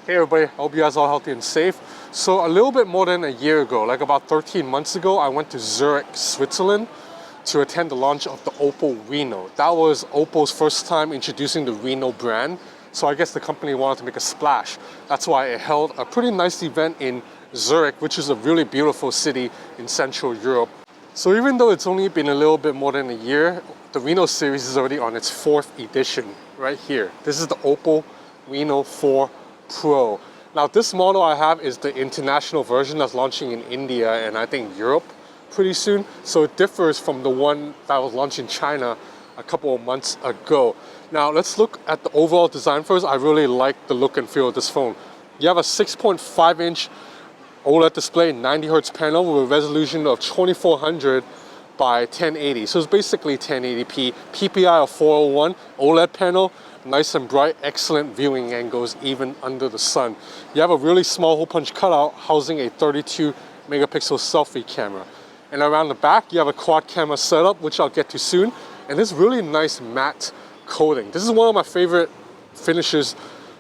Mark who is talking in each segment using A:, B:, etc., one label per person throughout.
A: Hey everybody, hope you guys are all healthy and safe. So a little bit more than a year ago, like about 13 months ago, I went to Zurich, Switzerland to attend the launch of the Oppo Reno. That was Oppo's first time introducing the Reno brand. So I guess the company wanted to make a splash. That's why it held a pretty nice event in Zurich, which is a really beautiful city in Central Europe. So even though it's only been a little bit more than a year, the Reno series is already on its 4th edition right here. This is the Oppo Reno 4 Pro. Now this model I have is the international version that's launching in India and I think Europe pretty soon. So it differs from the one that was launched in China a couple of months ago. Now let's look at the overall design first. I really like the look and feel of this phone. You have a 6.5-inch OLED display, 90Hz panel with a resolution of 2400 by 1080. So it's basically 1080p. PPI of 401, OLED panel, nice and bright, excellent viewing angles even under the sun. You have a really small hole punch cutout housing a 32 megapixel selfie camera. And around the back, you have a quad camera setup, which I'll get to soon. And this really nice matte coating. This is one of my favorite finishes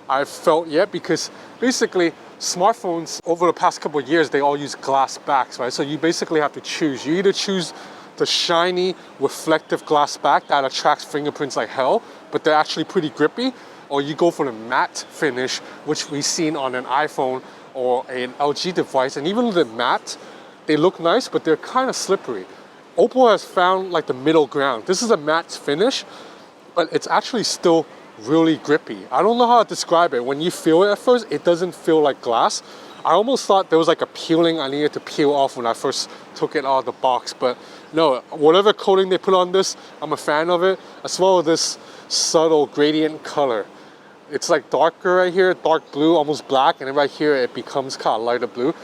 A: I've felt yet because basically smartphones over the past couple of years, they all use glass backs, right? So you basically have to choose. You either choose the shiny reflective glass back that attracts fingerprints like hell, but they're actually pretty grippy, or you go for the matte finish, which we've seen on an iPhone or an LG device. And even the matte, they look nice, but they're kind of slippery. Oppo has found like the middle ground. This is a matte finish, but it's actually still really grippy. I don't know how to describe it. When you feel it at first, it doesn't feel like glass. I almost thought there was like a peeling I needed to peel off when I first took it out of the box, but no, whatever coating they put on this, I'm a fan of it, as well as this subtle gradient color. It's like darker right here, dark blue, almost black, and then right here it becomes kind of lighter blue.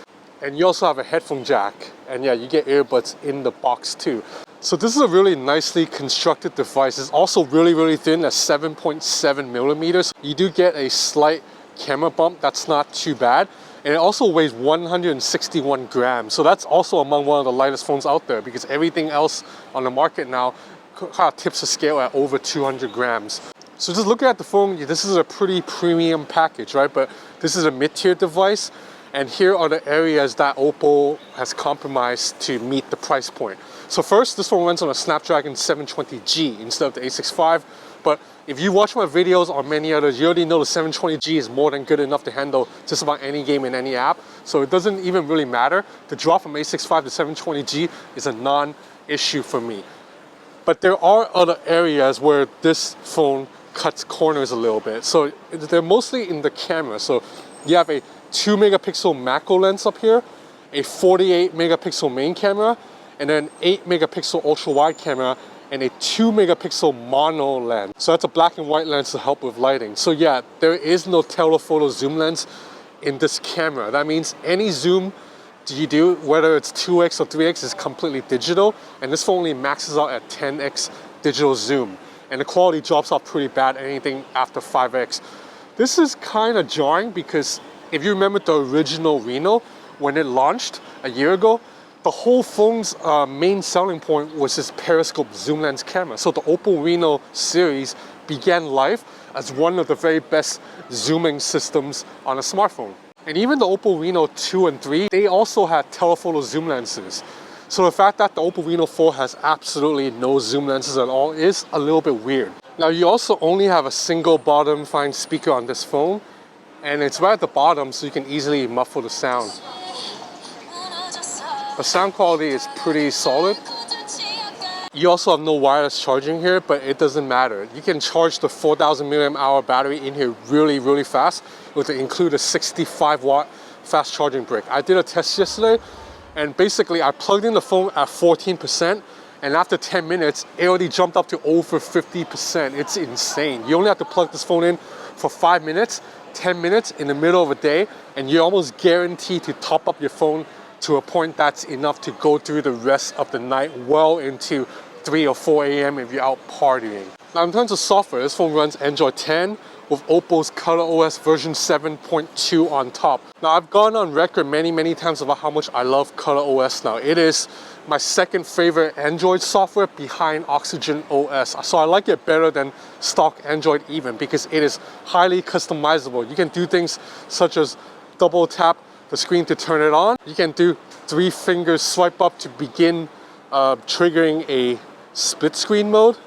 A: And you also have a headphone jack, and yeah, you get earbuds in the box too. So this is a really nicely constructed device. It's also really thin at 7.7 millimeters. You do get a slight camera bump, that's not too bad. And it also weighs 161 grams. So that's also among one of the lightest phones out there because everything else on the market now kind of tips the scale at over 200 grams. So just looking at the phone, this is a pretty premium package, right? But this is a mid-tier device. And here are the areas that Oppo has compromised to meet the price point. So first, this phone runs on a Snapdragon 720G instead of the 865. But if you watch my videos or many others, you already know the 720G is more than good enough to handle just about any game in any app. So it doesn't even really matter. The drop from 865 to 720G is a non-issue for me. But there are other areas where this phone cuts corners a little bit. So they're mostly in the camera. So you have a 2 megapixel macro lens up here, a 48 megapixel main camera, and then 8 megapixel ultra wide camera, and a 2 megapixel mono lens. So that's a black and white lens to help with lighting. So yeah, there is no telephoto zoom lens in this camera. That means any zoom you do, whether it's 2x or 3x, is completely digital. And this phone only maxes out at 10x digital zoom. And the quality drops off pretty bad, anything after 5x. This is kind of jarring because if you remember the original Reno, when it launched a year ago, the whole phone's main selling point was this periscope zoom lens camera. So the Oppo Reno series began life as one of the very best zooming systems on a smartphone. And even the Oppo Reno 2 and 3, they also had telephoto zoom lenses. So the fact that the Oppo Reno 4 has absolutely no zoom lenses at all is a little bit weird. Now you also only have a single bottom fine speaker on this phone, and it's right at the bottom so you can easily muffle the sound. The sound quality is pretty solid. You also have no wireless charging here, but it doesn't matter. You can charge the 4000 milliamp hour battery in here really fast with it include a 65 watt fast charging brick. I did a test yesterday and basically I plugged in the phone at 14% and after 10 minutes, it already jumped up to over 50%. It's insane. You only have to plug this phone in for 5 minutes, 10 minutes in the middle of a day, and you're almost guaranteed to top up your phone to a point that's enough to go through the rest of the night well into 3 or 4 a.m. if you're out partying. Now in terms of software, this phone runs Android 10 with Oppo's ColorOS version 7.2 on top. Now I've gone on record many times about how much I love ColorOS now. It is my second favorite Android software behind Oxygen OS. So I like it better than stock Android even because it is highly customizable. You can do things such as double tap the screen to turn it on. You can do 3 finger swipe up to begin triggering a split screen mode.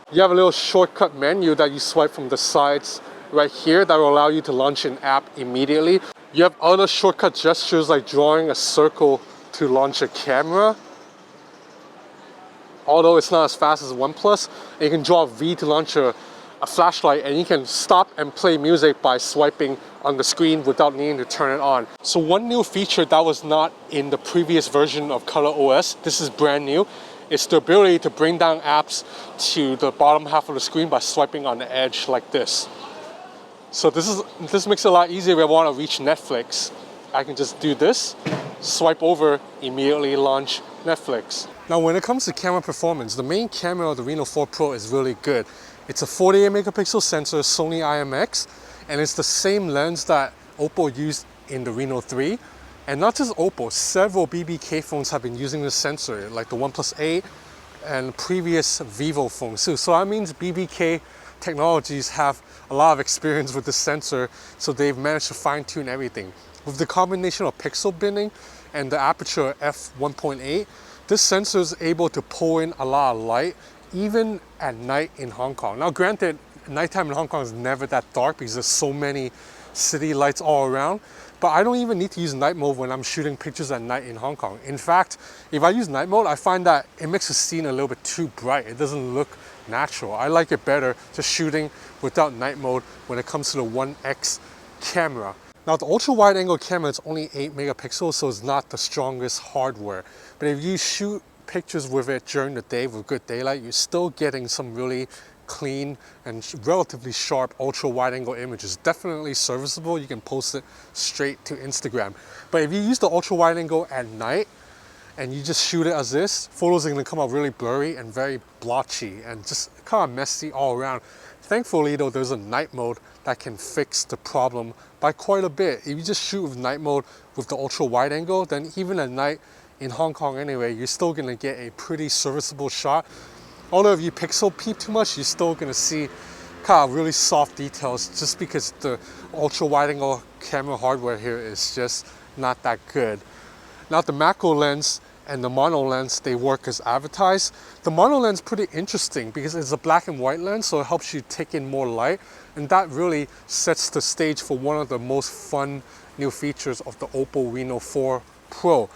A: You have a little shortcut menu that you swipe from the sides right here that will allow you to launch an app immediately. You have other shortcut gestures like drawing a circle to launch a camera. Although it's not as fast as OnePlus, you can draw V to launch a flashlight, and you can stop and play music by swiping on the screen without needing to turn it on. So one new feature that was not in the previous version of ColorOS, this is brand new, is the ability to bring down apps to the bottom half of the screen by swiping on the edge like this. So this makes it a lot easier if I want to reach Netflix. I can just do this, swipe over, immediately launch Netflix. Now when it comes to camera performance, the main camera of the Reno 4 Pro is really good. It's a 48 megapixel sensor, Sony IMX, and it's the same lens that Oppo used in the Reno 3. And not just Oppo, several BBK phones have been using this sensor, like the OnePlus 8 and previous Vivo phones too. So that means BBK Technologies have a lot of experience with the sensor, so they've managed to fine-tune everything. With the combination of pixel binning and the aperture f1.8, this sensor is able to pull in a lot of light even at night in Hong Kong. Now granted, nighttime in Hong Kong is never that dark because there's so many city lights all around, but I don't even need to use night mode when I'm shooting pictures at night in Hong Kong. In fact, if I use night mode, I find that it makes the scene a little bit too bright. It doesn't look natural. I like it better just shooting without night mode when it comes to the 1X camera. Now the ultra wide angle camera is only 8 megapixels, so it's not the strongest hardware. But if you shoot pictures with it during the day with good daylight, you're still getting some really clean and relatively sharp ultra wide angle images. Definitely serviceable. You can post it straight to Instagram. But if you use the ultra wide angle at night and you just shoot it as this, photos are going to come out really blurry and very blotchy and just kind of messy all around. Thankfully though, there's a night mode that can fix the problem by quite a bit. If you just shoot with night mode with the ultra wide angle, then even at night in Hong Kong anyway, you're still going to get a pretty serviceable shot. Although if you pixel peep too much, you're still going to see kind of really soft details just because the ultra wide angle camera hardware here is just not that good. Now the macro lens and the mono lens, they work as advertised. The mono lens is pretty interesting because it's a black and white lens, so it helps you take in more light, and that really sets the stage for one of the most fun new features of the Oppo Reno 4 Pro.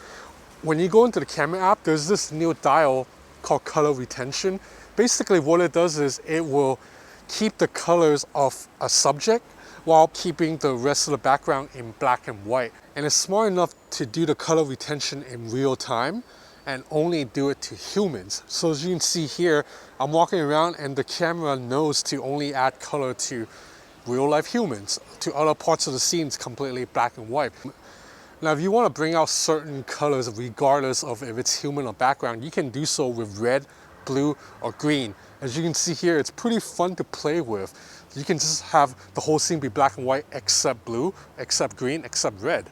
A: When you go into the camera app, there's this new dial called color retention. Basically what it does is it will keep the colors of a subject while keeping the rest of the background in black and white. And it's smart enough to do the color retention in real time and only do it to humans. So as you can see here, I'm walking around and the camera knows to only add color to real life humans. To other parts of the scene, it's completely black and white. Now, if you want to bring out certain colors regardless of if it's human or background, you can do so with red, blue, or green. As you can see here, it's pretty fun to play with. You can just have the whole scene be black and white except blue, except green, except red.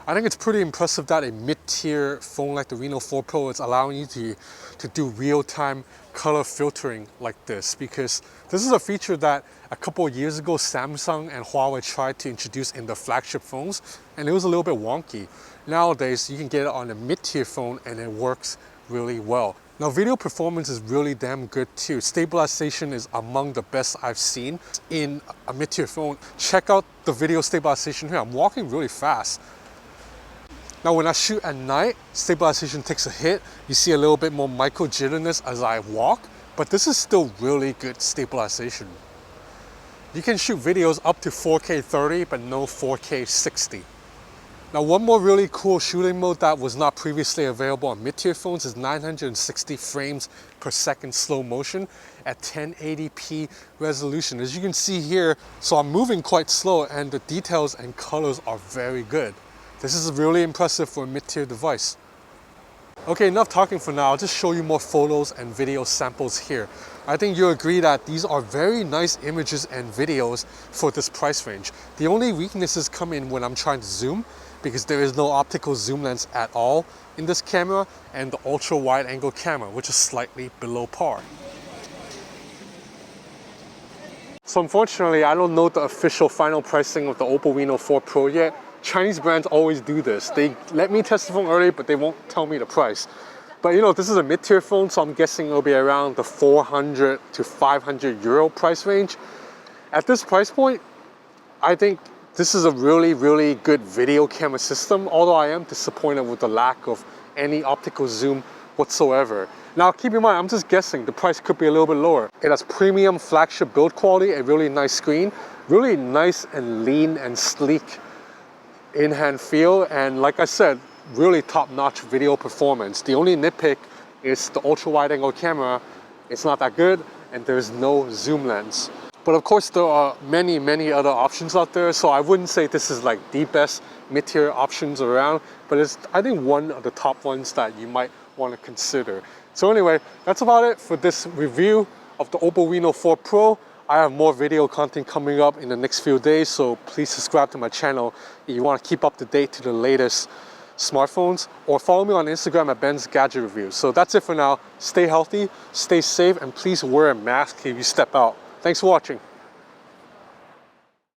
A: I think it's pretty impressive that a mid-tier phone like the Reno 4 Pro is allowing you to do real-time color filtering like this, because this is a feature that a couple of years ago Samsung and Huawei tried to introduce in their flagship phones, and it was a little bit wonky. Nowadays, you can get it on a mid-tier phone and it works really well. Now, video performance is really damn good too. Stabilization is among the best I've seen in a mid-tier phone. Check out the video stabilization here. I'm walking really fast. Now when I shoot at night, stabilization takes a hit. You see a little bit more micro jitteriness as I walk, but this is still really good stabilization. You can shoot videos up to 4K 30, but no 4K 60. Now one more really cool shooting mode that was not previously available on mid-tier phones is 960 frames per second slow motion at 1080p resolution. As you can see here, so I'm moving quite slow and the details and colors are very good. This is really impressive for a mid-tier device. Okay, enough talking for now. I'll just show you more photos and video samples here. I think you'll agree that these are very nice images and videos for this price range. The only weaknesses come in when I'm trying to zoom, because there is no optical zoom lens at all in this camera, and the ultra wide angle camera, which is slightly below par. So unfortunately, I don't know the official final pricing of the Oppo Reno 4 Pro yet. Chinese brands always do this. They let me test the phone early, but they won't tell me the price. But you know, this is a mid-tier phone, so I'm guessing it'll be around the 400 to 500 euro price range. At this price point, I think this is a really, really good video camera system, although I am disappointed with the lack of any optical zoom whatsoever. Now, keep in mind, I'm just guessing the price could be a little bit lower. It has premium flagship build quality, a really nice screen, really nice and lean and sleek in-hand feel, and like I said, really top-notch video performance. The only nitpick is the ultra-wide-angle camera. It's not that good, and there's no zoom lens. But of course, there are many, many other options out there, so I wouldn't say this is like the best mid-tier options around, but it's, I think, one of the top ones that you might want to consider. So anyway, that's about it for this review of the Oppo Reno 4 Pro. I have more video content coming up in the next few days, so please subscribe to my channel if you want to keep up to date to the latest smartphones, or follow me on Instagram at Ben's Gadget Reviews. So that's it for now. Stay healthy, stay safe, and please wear a mask if you step out. Thanks for watching.